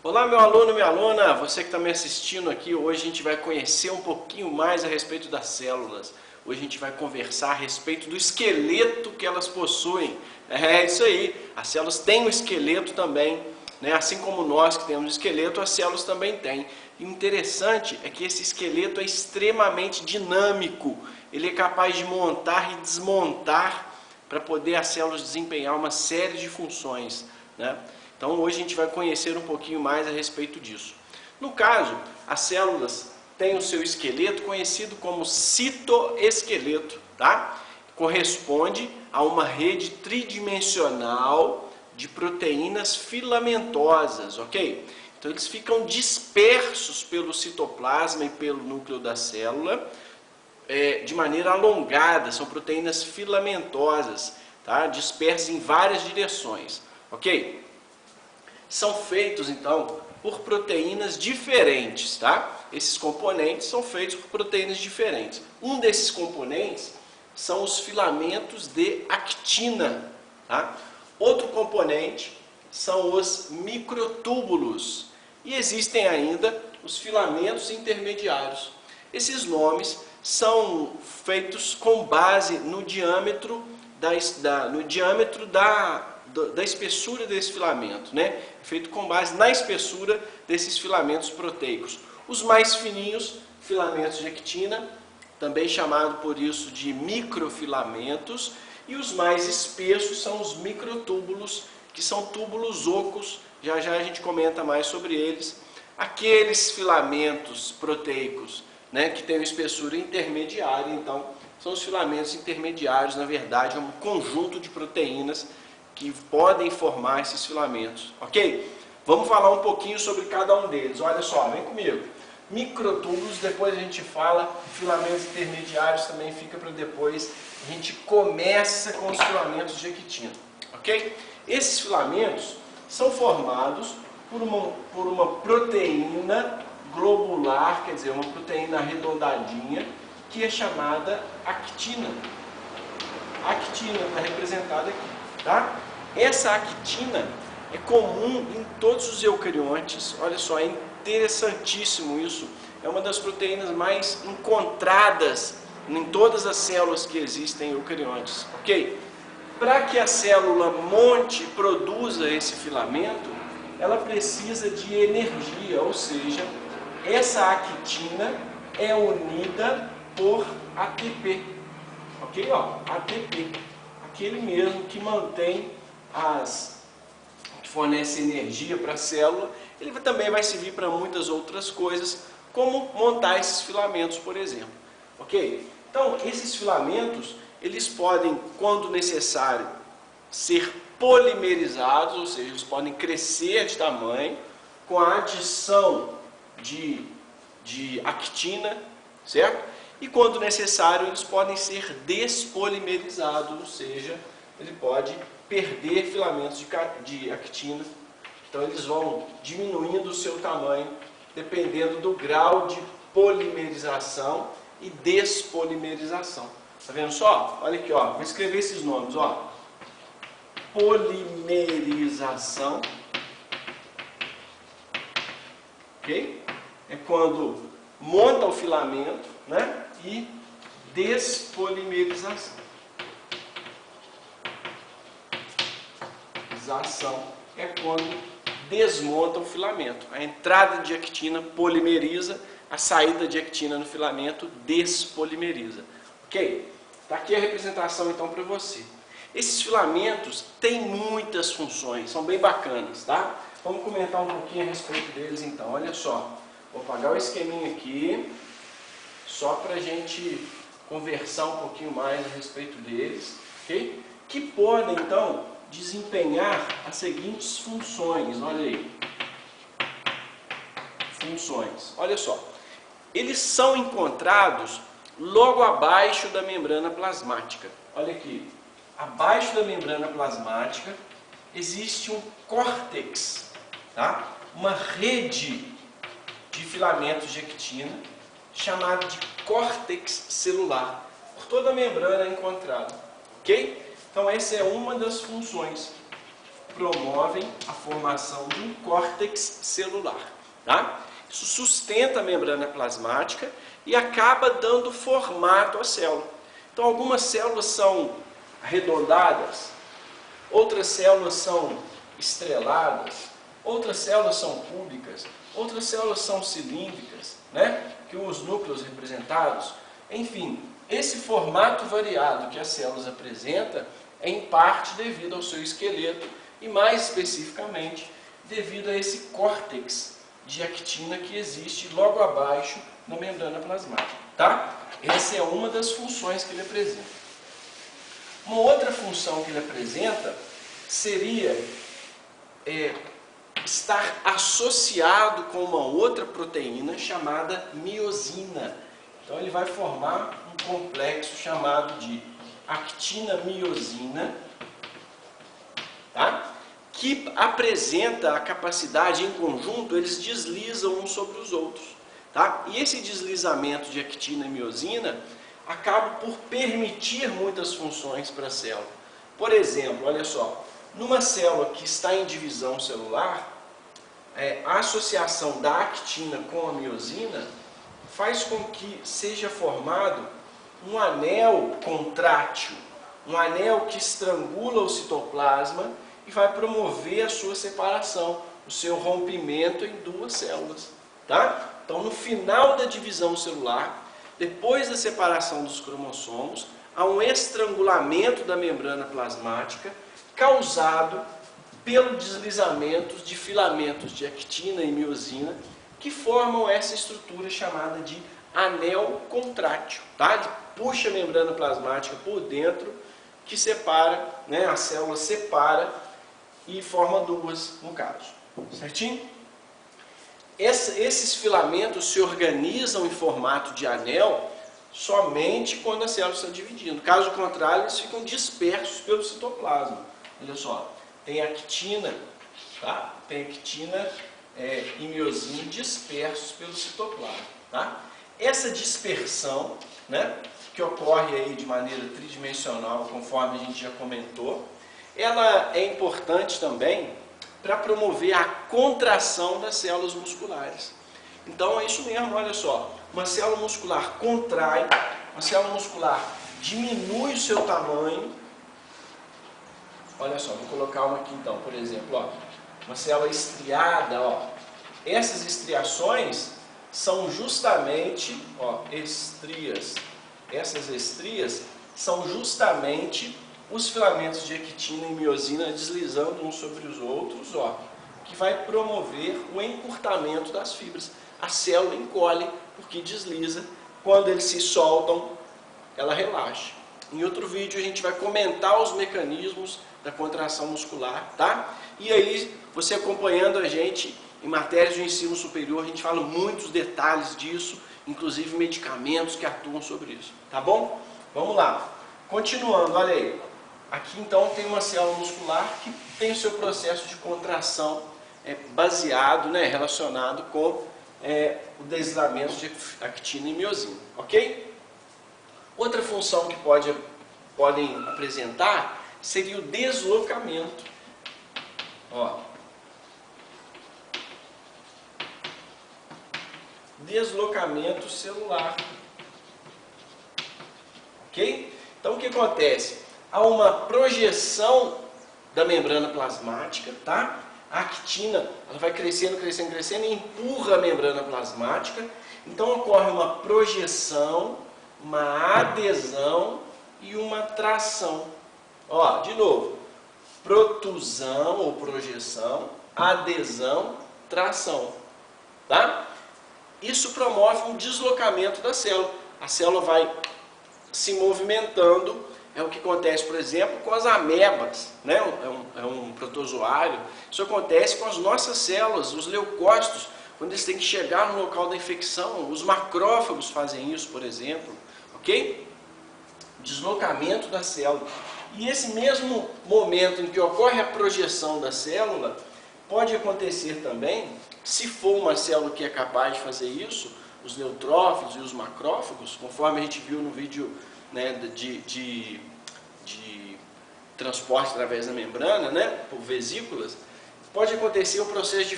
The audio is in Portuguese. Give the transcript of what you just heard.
Olá, meu aluno, minha aluna, você que está me assistindo aqui, hoje a gente vai conhecer um pouquinho mais a respeito das células. Hoje a gente vai conversar a respeito do esqueleto que elas possuem. É isso aí, as células têm um esqueleto também, né? Assim como nós que temos um esqueleto, as células também têm. E o interessante é que esse esqueleto é extremamente dinâmico, ele é capaz de montar e desmontar para poder as células desempenhar uma série de funções, né? Então hoje a gente vai conhecer um pouquinho mais a respeito disso. No caso, as células têm o seu esqueleto conhecido como citoesqueleto, tá? Corresponde a uma rede tridimensional de proteínas filamentosas, ok? Então eles ficam dispersos pelo citoplasma e pelo núcleo da célula de maneira alongada, são proteínas filamentosas, tá? Dispersas em várias direções, ok? São feitos, então, por proteínas diferentes, tá? Esses componentes são feitos por proteínas diferentes. Um desses componentes são os filamentos de actina, tá? Outro componente são os microtúbulos. E existem ainda os filamentos intermediários. Esses nomes são feitos com base no diâmetro da espessura desse filamento, né? Feito com base na espessura desses filamentos proteicos. Os mais fininhos, filamentos de actina, também chamado por isso de microfilamentos, e os mais espessos são os microtúbulos, que são túbulos ocos, já já a gente comenta mais sobre eles. Aqueles filamentos proteicos, né, que têm uma espessura intermediária, então, são os filamentos intermediários, na verdade, é um conjunto de proteínas que podem formar esses filamentos, ok? Vamos falar um pouquinho sobre cada um deles. Olha só, vem comigo. Microtúbulos, depois a gente fala, filamentos intermediários também fica para depois. A gente começa com os filamentos de actina, ok? Esses filamentos são formados por uma proteína globular, quer dizer, uma proteína arredondadinha, que é chamada actina. A actina está representada aqui, tá? Essa actina é comum em todos os eucariontes. Olha só, é interessantíssimo isso. É uma das proteínas mais encontradas em todas as células que existem em eucariontes, ok? Para que a célula monte e produza esse filamento, ela precisa de energia, ou seja, essa actina é unida por ATP, ok? Ó, ATP, aquele mesmo que mantém que fornece energia para a célula. Ele também vai servir para muitas outras coisas, como montar esses filamentos, por exemplo, ok? Então, esses filamentos, eles podem, quando necessário, ser polimerizados, ou seja, eles podem crescer de tamanho com a adição de actina, certo? E quando necessário, eles podem ser despolimerizados, ou seja, ele pode perder filamentos de actina. Então eles vão diminuindo o seu tamanho, dependendo do grau de polimerização e despolimerização. Tá vendo só? Olha aqui, ó. Vou escrever esses nomes, ó. Polimerização, ok? É quando monta o filamento, né? E despolimerização. É quando desmonta o filamento. A entrada de actina polimeriza, a saída de actina no filamento despolimeriza. Ok? Está aqui a representação então para você. Esses filamentos têm muitas funções, são bem bacanas, tá? Vamos comentar um pouquinho a respeito deles então. Olha só, vou apagar o esqueminha aqui, só para a gente conversar um pouquinho mais a respeito deles, ok? Que podem então desempenhar as seguintes funções, olha aí. Funções, olha só. Eles são encontrados logo abaixo da membrana plasmática. Olha aqui, abaixo da membrana plasmática existe um córtex, tá? Uma rede de filamentos de actina, chamado de córtex celular. Por toda a membrana é encontrado, ok? Então essa é uma das funções. promovem a formação de um córtex celular. Tá? Isso sustenta a membrana plasmática e acaba dando formato à célula. Então, algumas células são arredondadas, outras células são estreladas, outras células são cúbicas, outras células são cilíndricas, né? Que os núcleos representados. Enfim, esse formato variado que as células apresentam é em parte devido ao seu esqueleto e mais especificamente devido a esse córtex de actina que existe logo abaixo na membrana plasmática, tá? Essa é uma das funções que ele apresenta. Uma outra função que ele apresenta seria estar associado com uma outra proteína chamada miosina. Então ele vai formar um complexo chamado de actina-miosina, tá? Que apresenta a capacidade, em conjunto, eles deslizam uns sobre os outros. Tá? E esse deslizamento de actina e miosina acaba por permitir muitas funções para a célula. Por exemplo, olha só, numa célula que está em divisão celular, a associação da actina com a miosina faz com que seja formado um anel contrátil, um anel que estrangula o citoplasma e vai promover a sua separação, o seu rompimento em duas células. Tá? Então, no final da divisão celular, depois da separação dos cromossomos, há um estrangulamento da membrana plasmática causado pelo deslizamento de filamentos de actina e miosina que formam essa estrutura chamada de anel contrátil. Tá? Ele puxa a membrana plasmática por dentro, que separa, né? A célula separa e forma duas, no caso. Certinho? Esses filamentos se organizam em formato de anel somente quando a célula está dividindo. Caso contrário, eles ficam dispersos pelo citoplasma. Olha só, tem actina, tá? Tem actina e miosina dispersos pelo citoplasma. Tá? Essa dispersão, né, que ocorre aí de maneira tridimensional, conforme a gente já comentou, ela é importante também para promover a contração das células musculares. Então é isso mesmo, olha só, uma célula muscular contrai, uma célula muscular diminui o seu tamanho. Olha só, vou colocar uma aqui então, por exemplo, ó, uma célula estriada, ó. Essas estriações são justamente, ó, estrias. Essas estrias são justamente os filamentos de actina e miosina deslizando uns sobre os outros, ó, que vai promover o encurtamento das fibras. A célula encolhe porque desliza. Quando eles se soltam, ela relaxa. Em outro vídeo a gente vai comentar os mecanismos da contração muscular, tá? E aí, você acompanhando a gente em matérias de ensino superior, a gente fala muitos detalhes disso, inclusive medicamentos que atuam sobre isso, tá bom? Vamos lá. Continuando, olha aí. Aqui então tem uma célula muscular que tem o seu processo de contração baseado, né, relacionado com o deslizamento de actina e miosina, ok? Outra função que podem apresentar seria o deslocamento. Ó. Deslocamento celular. Ok? Então o que acontece? Há uma projeção da membrana plasmática, tá? A actina, ela vai crescendo, crescendo, crescendo e empurra a membrana plasmática. Então ocorre uma projeção, uma adesão e uma tração. Ó, de novo, protusão ou projeção, adesão, tração, tá? Isso promove um deslocamento da célula. A célula vai se movimentando. É o que acontece, por exemplo, com as amebas, né? É um protozoário. Isso acontece com as nossas células, os leucócitos, quando eles têm que chegar no local da infecção. Os macrófagos fazem isso, por exemplo. Ok? Deslocamento da célula. E esse mesmo momento em que ocorre a projeção da célula, pode acontecer também, se for uma célula que é capaz de fazer isso, os neutrófilos e os macrófagos, conforme a gente viu no vídeo, né, transporte através da membrana, né, por vesículas, pode acontecer o processo de